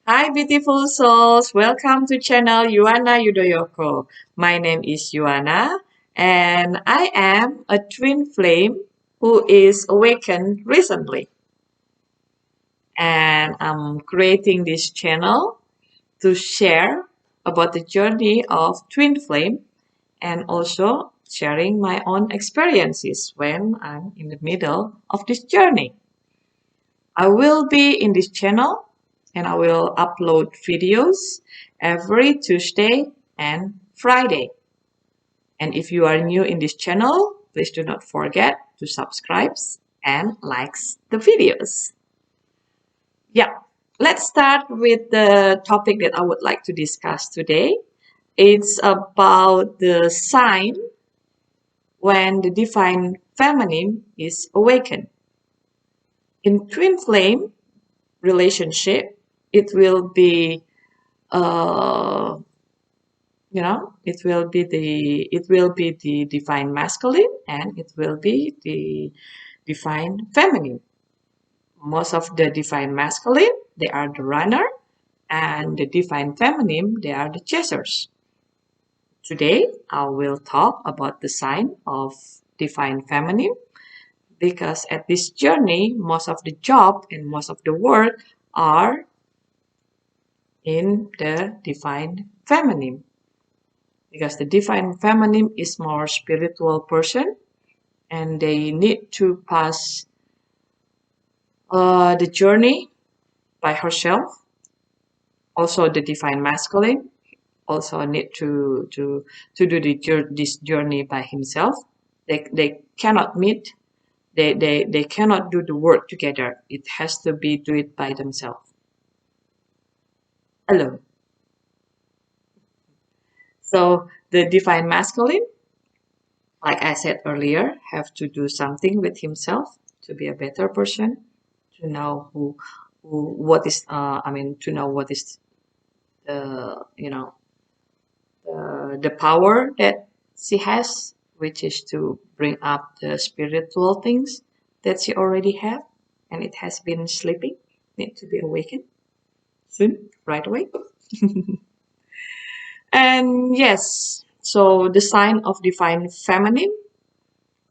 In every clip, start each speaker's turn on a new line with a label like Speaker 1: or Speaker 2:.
Speaker 1: Hi, beautiful souls. Welcome to channel Yuana Yudoyoko. My name is Yuana, and I am a twin flame who is awakened recently. And I'm creating this channel to share about the journey of twin flame and also sharing my own experiences when I'm in the middle of this journey. I will be in this channel and I will upload videos every Tuesday and Friday. And if you are new in this channel, please do not forget to subscribe and likes the videos. Yeah, let's start with the topic that I would like to discuss today. It's about the sign when the divine feminine is awakened. In twin flame relationship, it will be uh, it will be the divine masculine and it will be the divine feminine. Most of the divine masculine, they are the runner, and the divine feminine, they are the chasers. Today I will talk about the sign of divine feminine because at this journey most of the job and most of the work are in the divine feminine, because the divine feminine is more spiritual person and they need to pass the journey by herself. Also the divine masculine also need to do this journey by himself. They cannot meet, they cannot do the work together. It has to be do it by themselves alone. So the divine masculine, like I said earlier, have to do something with himself to be a better person, to know what is to know what is the the power that she has, which is to bring up the spiritual things that she already have, and it has been sleeping, need to be awakened soon, right away. And yes, so the sign of divine feminine,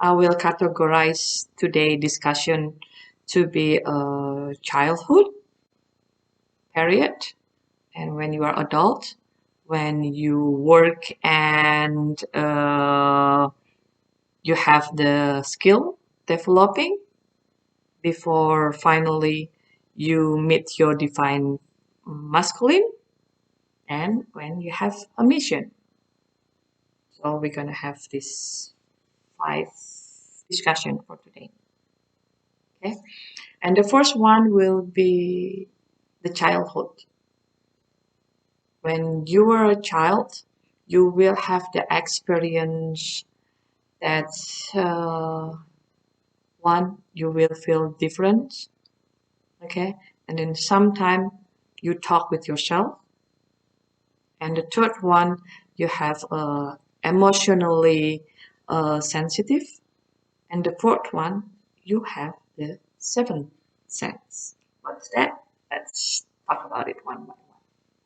Speaker 1: I will categorize today discussion to be a childhood period, and when you are adult, when you work and you have the skill developing before finally you meet your divine masculine, and when you have a mission. So we're gonna have this 5 discussion for today. Okay, and the first one will be the childhood. When you were a child, you will have the experience that one, you will feel different, okay, and then sometime you talk with yourself, and the third one, you have emotionally sensitive, and the fourth one, you have the seventh sense. What's that? Let's talk about it one by one.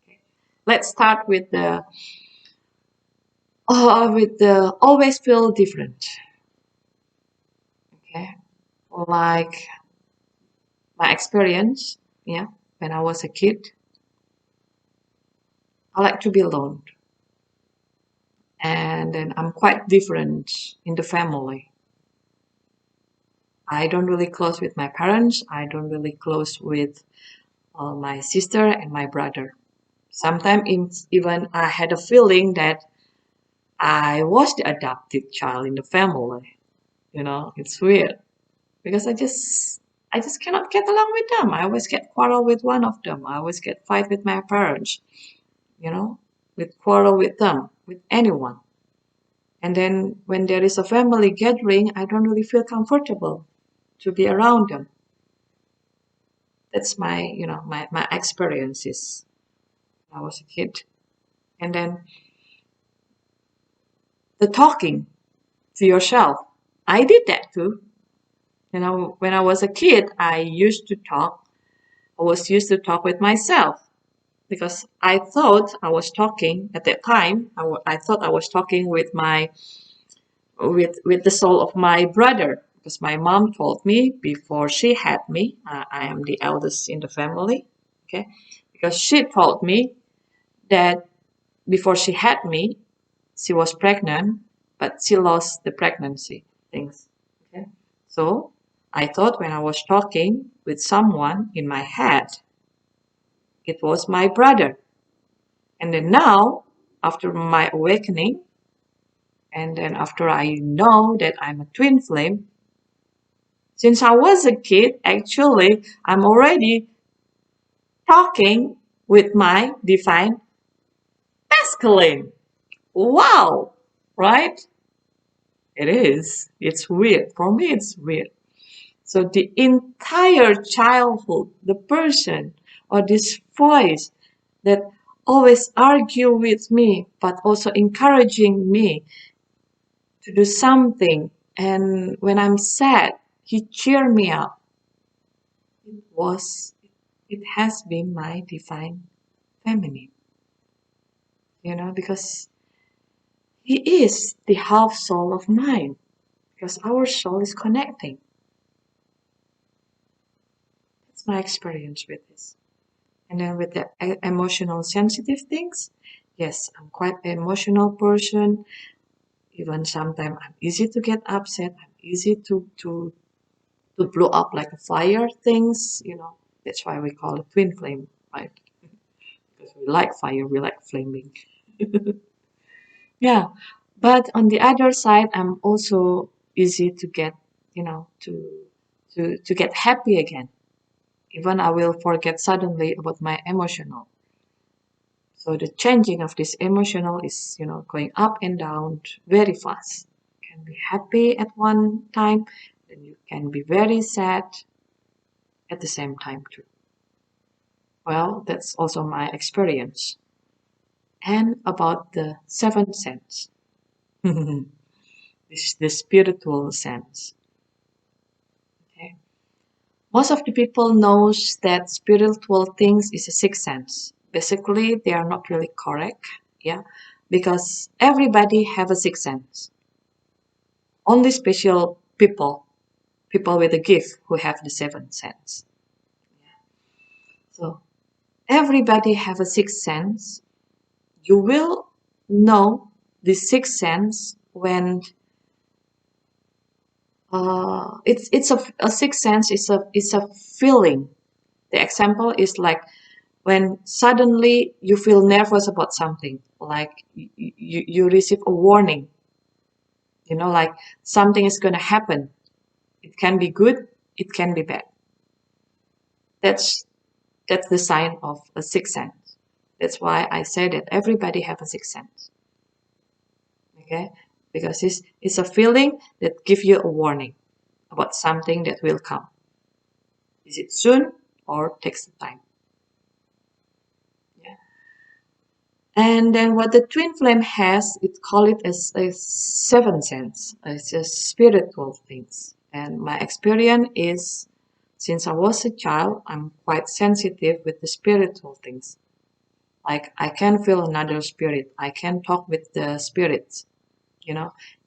Speaker 1: Okay. Let's start with the always feel different. Okay, like my experience, yeah, when I was a kid, I like to be alone, and then I'm quite different in the family. I don't really close with my parents. I don't really close with my sister and my brother. Sometimes even I had a feeling that I was the adopted child in the family. It's weird because I just cannot get along with them. I always get quarrel with one of them. I always get fight with my parents. You know, with quarrel with them, with anyone. And then when there is a family gathering, I don't really feel comfortable to be around them. That's my experiences when I was a kid. And then the talking to yourself. I did that too. When I was a kid, I was used to talk with myself. because I thought I was talking at that time. I thought I was talking with my with the soul of my brother, because my mom told me before she had me. I am the eldest in the family. Okay, because she told me that before she had me, she was pregnant, but she lost the pregnancy things. Okay, so I thought when I was talking with someone in my head, it was my brother. And then now, after my awakening, and then after I know that I'm a twin flame, since I was a kid, actually, I'm already talking with my divine masculine. Wow, right? It is. It's weird. For me, it's weird. So the entire childhood, the person or this voice that always argue with me, but also encouraging me to do something. And when I'm sad, he cheer me up. It was, it has been my divine feminine, because he is the half soul of mine, because our soul is connecting. That's my experience with this. And then with the emotional sensitive things, yes, I'm quite an emotional person. Even sometimes I'm easy to get upset. I'm easy to blow up like a fire things. That's why we call it twin flame, right? Because we like fire, we like flaming. Yeah. But on the other side, I'm also easy to get, to get happy again. Even I will forget suddenly about my emotional. So the changing of this emotional is, going up and down very fast. You can be happy at one time, then you can be very sad at the same time too. Well, that's also my experience. And about the seventh sense, this is the spiritual sense. Okay. Most of the people knows that spiritual things is a sixth sense. Basically, they are not really correct, yeah, because everybody have a sixth sense. Only special people with a gift who have the seventh sense. So everybody have a sixth sense. You will know the sixth sense when it's a sixth sense is a feeling. The example is like when suddenly you feel nervous about something, like you receive a warning, like something is going to happen. It can be good, it can be bad. That's the sign of a sixth sense. That's why I say that everybody have a sixth sense. Okay, because it's a feeling that give you a warning about something that will come. Is it soon or takes time? Yeah. And then what the twin flame has, it call it as a seventh sense. It's a spiritual things. And my experience is, since I was a child, I'm quite sensitive with the spiritual things. Like I can feel another spirit. I can talk with the spirits.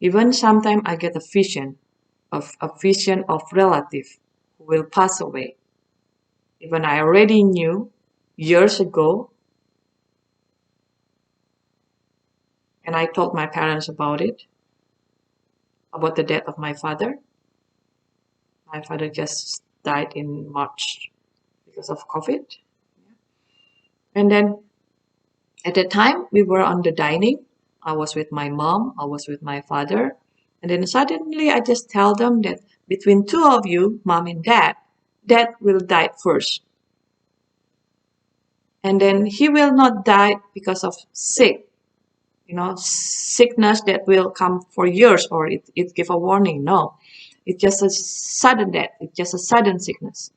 Speaker 1: Even sometimes I get a vision of relative who will pass away. Even I already knew years ago, and I told my parents about it, about the death of my father. My father just died in March because of COVID. And then at the time we were on the dining. I was with my mom, I was with my father. And then suddenly I just tell them that between two of you, mom and dad will die first. And then he will not die because of sickness that will come for years, or it give a warning. No, it's just a sudden death. It's just a sudden sickness.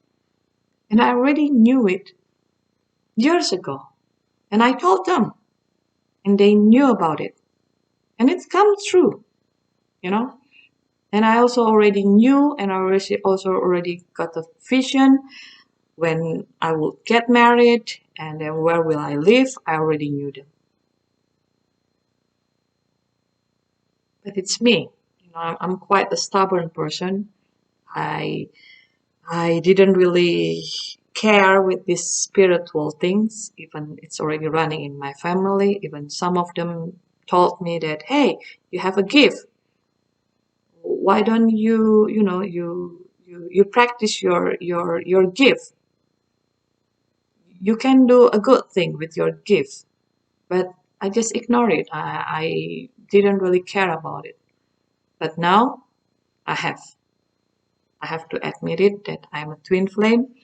Speaker 1: And I already knew it years ago. And I told them, and they knew about it. And it's come true, you know. And I also already knew, and I also already got a vision when I would get married, and then where will I live? I already knew them. But it's me. I'm quite a stubborn person. I I didn't really care with these spiritual things, even it's already running in my family. Even some of them told me that, hey, you have a gift. Why don't you practice your gift? You can do a good thing with your gift. But I just ignore it. I didn't really care about it. But now I have. I have to admit it that I'm a twin flame,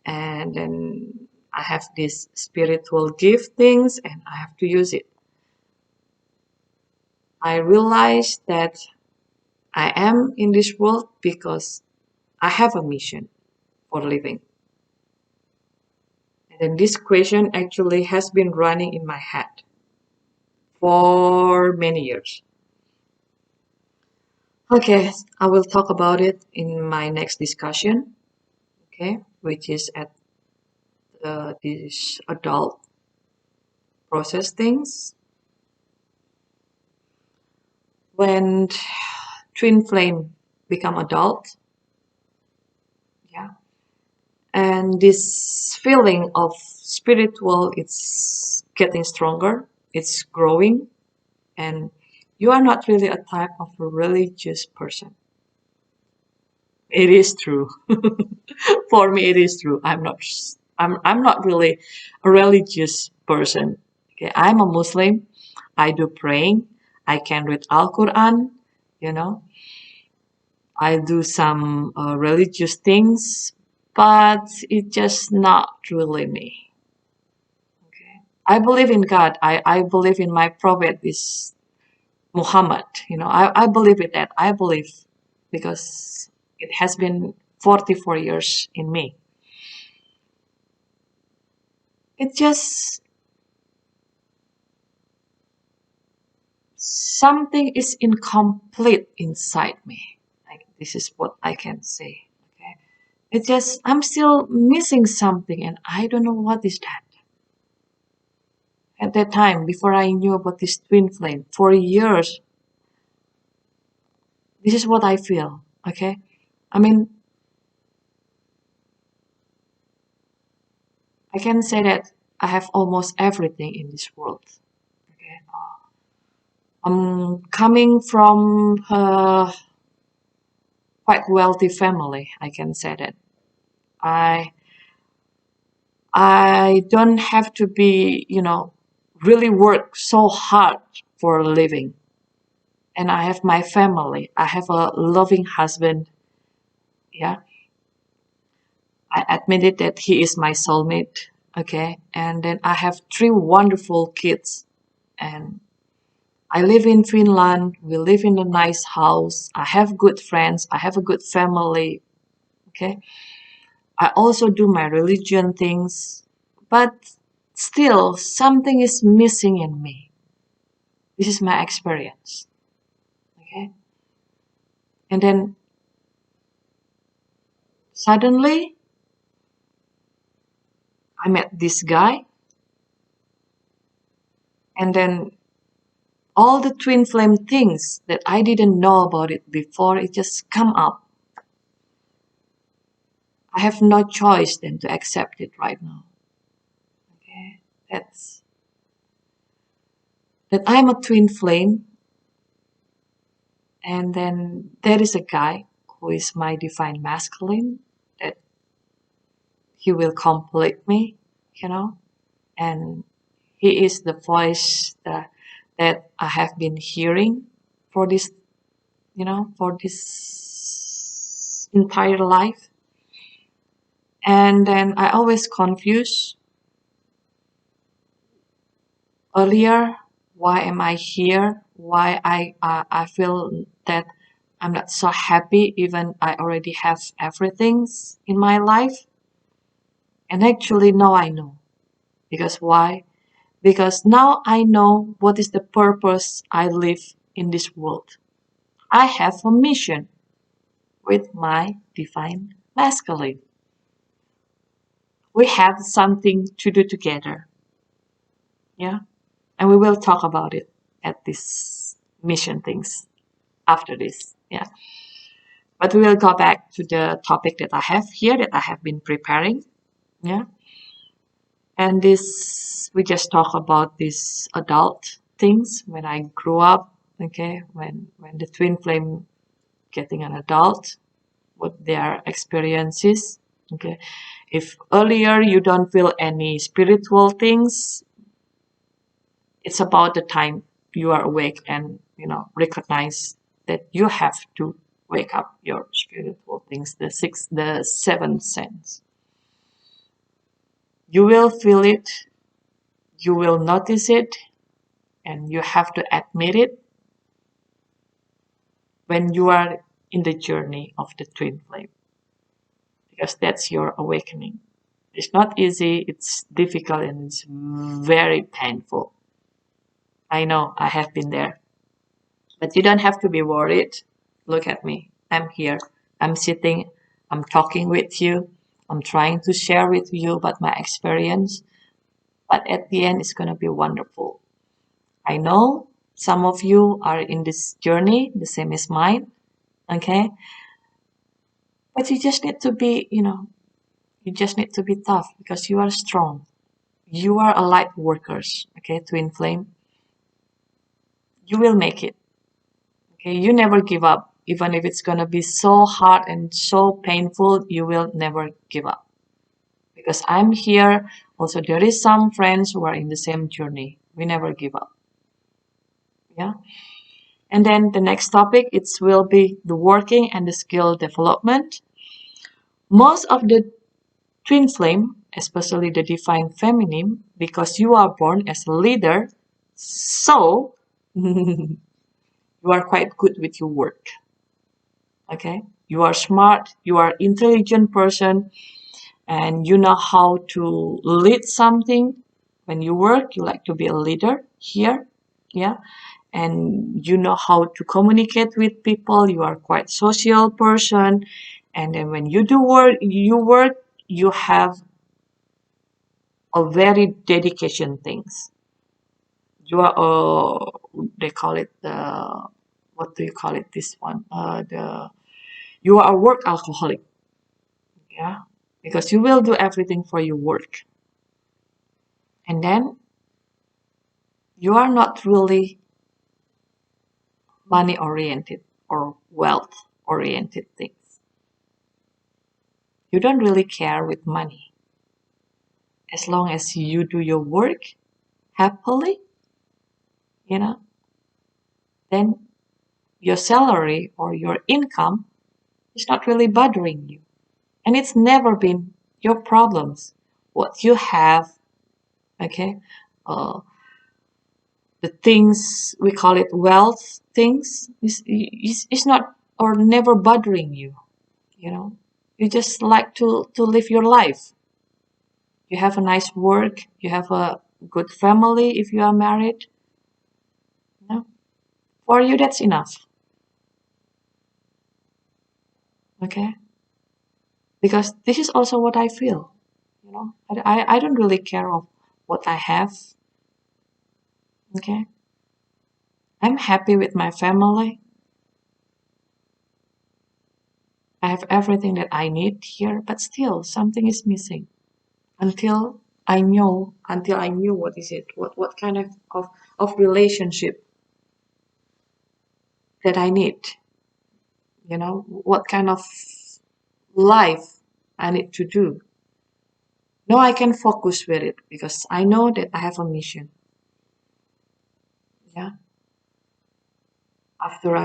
Speaker 1: and then I have these spiritual gift things and I have to use it. I realize that I am in this world because I have a mission for living. And then this question actually has been running in my head for many years. Okay, I will talk about it in my next discussion, okay, which is at this adult process things. When twin flame become adult, yeah, and this feeling of spiritual, it's getting stronger, it's growing, and you are not really a type of a religious person. It is true. For me it is true. I'm not really a religious person. Okay, I'm a Muslim. I do praying. I can read Al Quran, you know. I do some religious things, but it's just not really me. Okay. I believe in God. I believe in my prophet is Muhammad. I believe in that. I believe because it has been 44 years in me. It just something is incomplete inside me. Like this is what I can say. Okay. It just I'm still missing something and I don't know what is that. At that time, before I knew about this twin flame, for years, this is what I feel. Okay. I mean, I can say that I have almost everything in this world. Okay. I'm coming from a quite wealthy family. I can say that. I I don't have to be, really work so hard for a living. And I have my family. I have a loving husband. Yeah. I admitted that he is my soulmate. Okay. And then I have three wonderful kids. And I live in Finland. We live in a nice house. I have good friends. I have a good family. Okay. I also do my religion things. But still, something is missing in me. This is my experience. Okay. And then suddenly I met this guy, and then all the twin flame things that I didn't know about it before, it just come up. I have no choice than to accept it right now. Okay. That I'm a twin flame, and then there is a guy who is my divine masculine that he will complete me, you know, and he is the voice that I have been hearing for this, for this entire life. And then I always confuse earlier, why am I here? Why I feel that I'm not so happy even I already have everything in my life. And actually now I know. Because why? Because now I know what is the purpose I live in this world. I have a mission with my divine masculine, we have something to do together. Yeah. And we will talk about it at this mission things after this. Yeah. But we will go back to the topic that I have here that I have been preparing. Yeah. And this, we just talk about these adult things when I grew up. Okay. When the twin flame getting an adult, what their experiences. Okay. If earlier you don't feel any spiritual things, it's about the time you are awake and recognize that you have to wake up your spiritual things, the seventh sense. You will feel it, you will notice it, and you have to admit it when you are in the journey of the twin flame, because that's your awakening. It's not easy, it's difficult, and it's very painful. I know, I have been there. But you don't have to be worried. Look at me. I'm here. I'm sitting. I'm talking with you. I'm trying to share with you about my experience. But at the end, it's going to be wonderful. I know some of you are in this journey, the same as mine. Okay. But you just need to be, you just need to be tough because you are strong. You are a light workers. Okay. Twin flame. You will make it. Okay, you never give up. Even if it's gonna be so hard and so painful, you will never give up. Because I'm here. Also, there is some friends who are in the same journey. We never give up. Yeah. And then the next topic, it will be the working and the skill development. Most of the twin flame, especially the divine feminine, because you are born as a leader, so you are quite good with your work. Okay, you are smart, you are intelligent person, and you know how to lead something. When you work, you like to be a leader here. Yeah. And you know how to communicate with people, you are quite social person. And then when you do work, you have a very dedication things. You are they call it the, what do you call it, this one, the you are a work alcoholic. Yeah, because you will do everything for your work. And then you are not really money oriented or wealth oriented things. You don't really care with money. As long as you do your work happily, you know, then your salary or your income is not really bothering you. And it's never been your problems. What you have, okay, uh, the things we call it wealth things is not or never bothering you. You just like to live your life. You have a nice work, you have a good family if you are married. For you that's enough. Okay, because this is also what I feel. I don't really care of what I have. Okay, I'm happy with my family. I have everything that I need here, but still something is missing. Until I knew what is it, what kind of relationship that I need, what kind of life I need to do. Now I can focus with it because I know that I have a mission. Yeah. After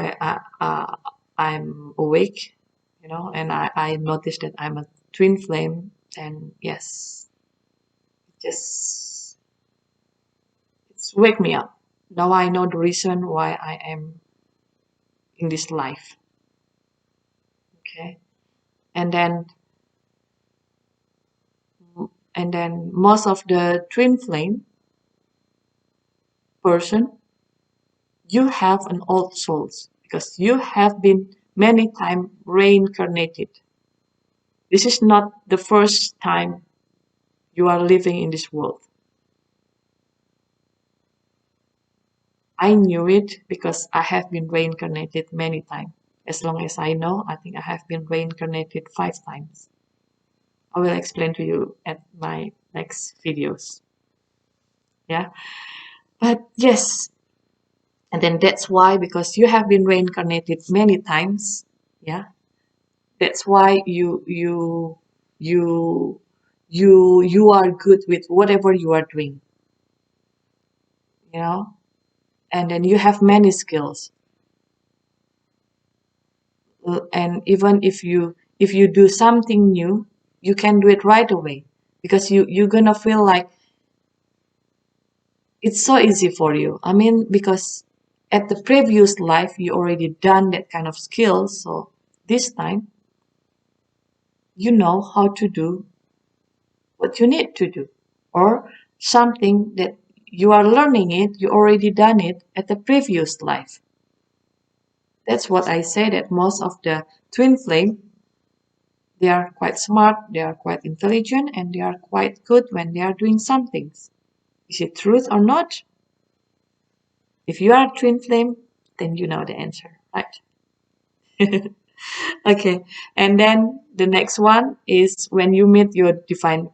Speaker 1: I'm awake, and I notice that I'm a twin flame, and yes, just it's wake me up. Now I know the reason why I am in this life. Okay. And then most of the twin flame person, you have an old souls because you have been many times reincarnated. This is not the first time you are living in this world. I knew it because I have been reincarnated many times. As long as I know, I think I have been reincarnated 5 times. I will explain to you at my next videos. Yeah. But yes, and then that's why, because you have been reincarnated many times, yeah, that's why you you are good with whatever you are doing, you know, and then you have many skills. And even if you do something new, you can do it right away because you're gonna feel like it's so easy for you. I mean, because at the previous life you already done that kind of skills, so this time you know how to do what you need to do, or something that you are learning it, you already done it at the previous life. That's what I say, that most of the twin flame, they are quite smart, they are quite intelligent, and they are quite good when they are doing some things. Is it truth or not? If you are a twin flame, then you know the answer, right? Okay, and then the next one is when you meet your divine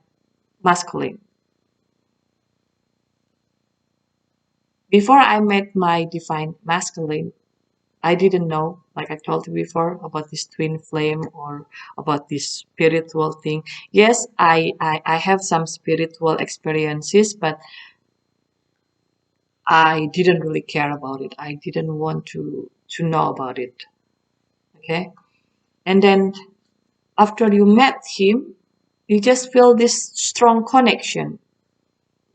Speaker 1: masculine. Before I met my divine masculine, I didn't know, like I told you before, about this twin flame or about this spiritual thing. Yes, I have some spiritual experiences, but I didn't really care about it. I didn't want to know about it. Okay. And then after you met him, you just feel this strong connection,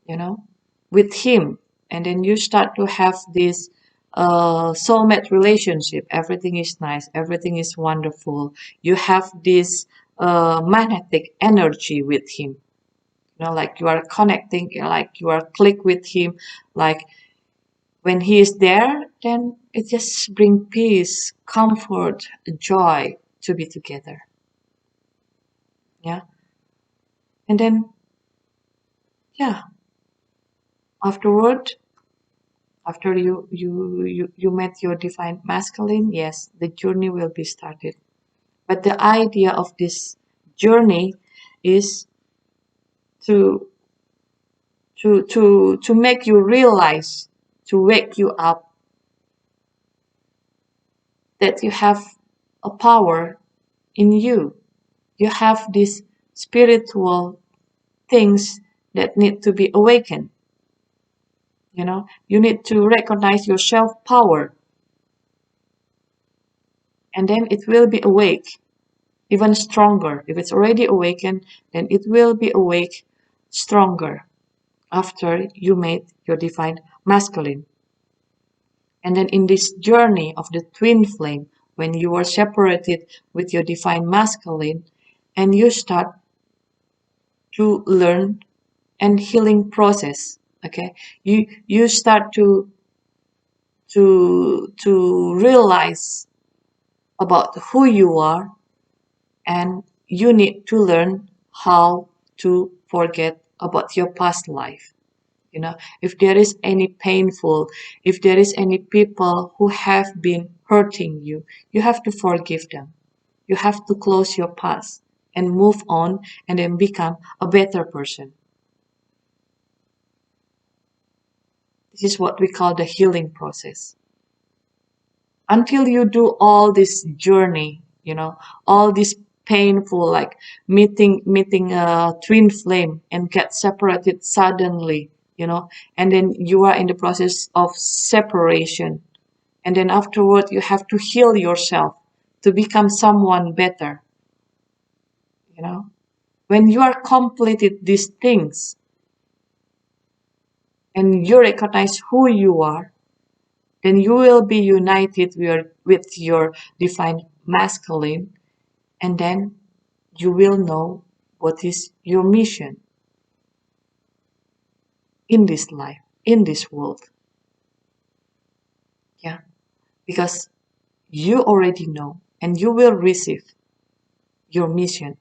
Speaker 1: you know, with him. And then you start to have this soulmate relationship. Everything is nice, everything is wonderful. You have this magnetic energy with him. You know, like you are connecting, like you are click with him. Like when he is there, then it just bring peace, comfort, joy to be together. Yeah. And then, yeah, afterward, after you met your divine masculine, yes, the journey will be started. But the idea of this journey is to to make you realize, to wake you up that you have a power in you. You have these spiritual things that need to be awakened. You know, you need to recognize your self power, and then it will be awake even stronger. If it's already awakened, then it will be awake stronger after you made your divine masculine. And then in this journey of the twin flame, when you are separated with your divine masculine, and you start to learn and healing process. Okay, you start to realize about who you are, and you need to learn how to forget about your past life. You know, if there is any painful, if there is any people who have been hurting you, you have to forgive them. You have to close your past and move on, and then become a better person. This is what we call the healing process. Until you do all this journey, you know, all this painful, like meeting a twin flame and get separated suddenly, you know, and then you are in the process of separation, and then afterward you have to heal yourself to become someone better, you know. When you are completed these things and you recognize who you are, then you will be united with your divine masculine, and then you will know what is your mission in this life, in this world. Yeah, because you already know and you will receive your mission.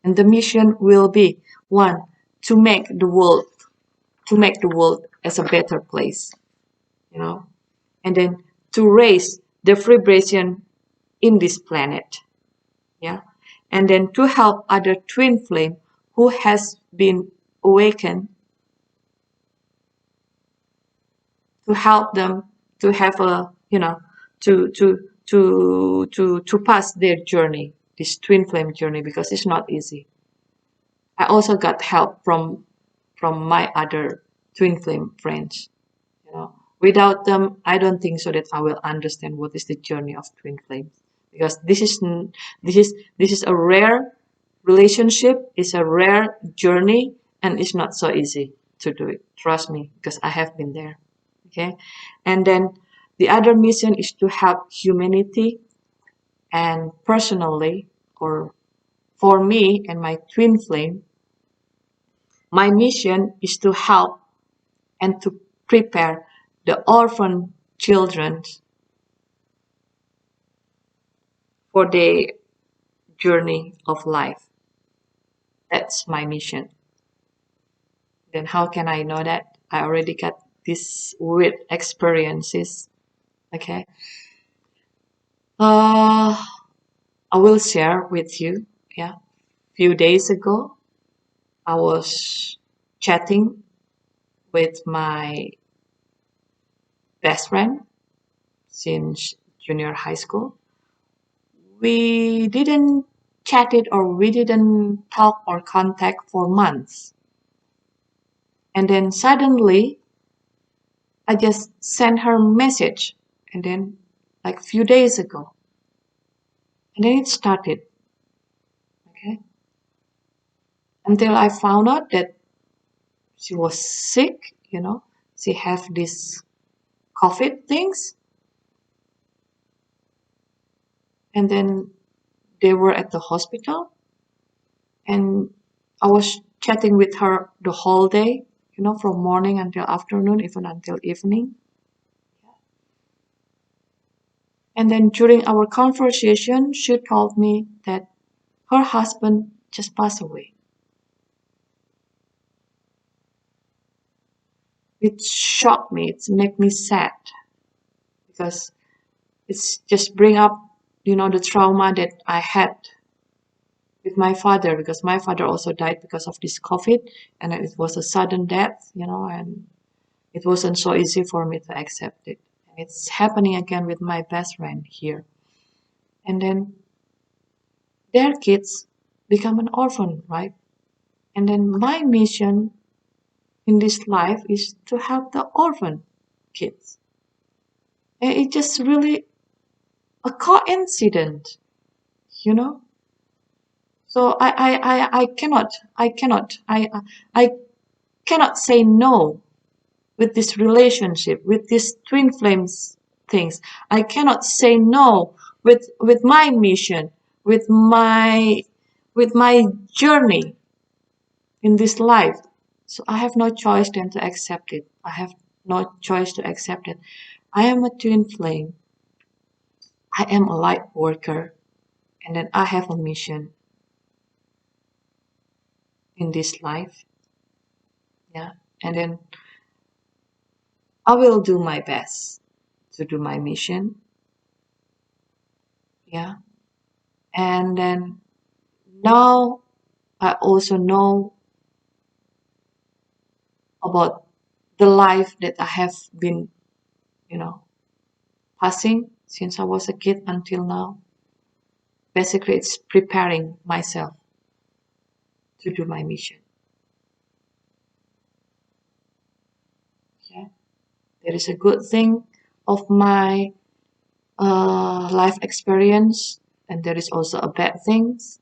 Speaker 1: And the mission will be one, to make the world as a better place, you know, and then to raise the vibration in this planet, yeah, and then to help other twin flame who has been awakened, to help them to have a, to pass their journey, this twin flame journey, because it's not easy. I also got help from my other twin flame friends. You know, without them, I don't think so that I will understand what is the journey of twin flames, because this is a rare relationship, it's a rare journey, and it's not so easy to do it. Trust me, because I have been there. Okay, and then the other mission is to help humanity, and personally, or for me and my twin flame, my mission is to help and to prepare the orphan children for the journey of life. That's my mission. Then how can I know that? I already got these weird experiences. Okay. Uh, I will share with you. Yeah. Few days ago, I was chatting with my best friend since junior high school. We didn't chat it, or we didn't talk or contact for months. And then suddenly I just sent her a message, and then like few days ago. And then it started, okay? Until I found out that she was sick, she have this COVID things, and then they were at the hospital, and I was chatting with her the whole day, from morning until afternoon, even until evening. And then during our conversation, she told me that her husband just passed away. It shocked me. It made me sad, because it's just bring up, the trauma that I had with my father, because my father also died because of this COVID, and it was a sudden death, and it wasn't so easy for me to accept it. And it's happening again with my best friend here. And then their kids become an orphan, right? And then my mission in this life is to help the orphan kids. And it's just really a coincidence, you know. So I cannot say no with this relationship, with these twin flames things. I cannot say no with my mission, with my journey in this life. So I have no choice than to accept it. I have no choice to accept it. I am a twin flame. I am a light worker, and then I have a mission in this life. Yeah. And then I will do my best to do my mission. Yeah. And then now I also know about the life that I have been, you know, passing since I was a kid until now. Basically, it's preparing myself to do my mission. Yeah. There is a good thing of my life experience, and there is also a bad things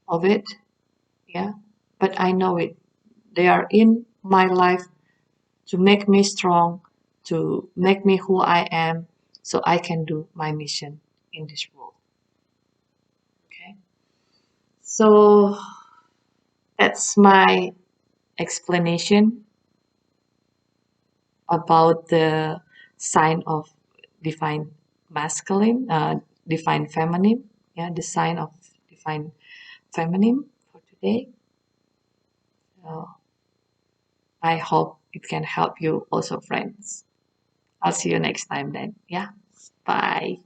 Speaker 1: of it. Yeah. But I know it. They are in my life to make me strong, to make me who I am, so I can do my mission in this world. Okay. So that's my explanation about the sign of divine divine feminine. Yeah, the sign of divine feminine for today. So I hope it can help you also, friends. I'll see you next time then. Yeah. Bye.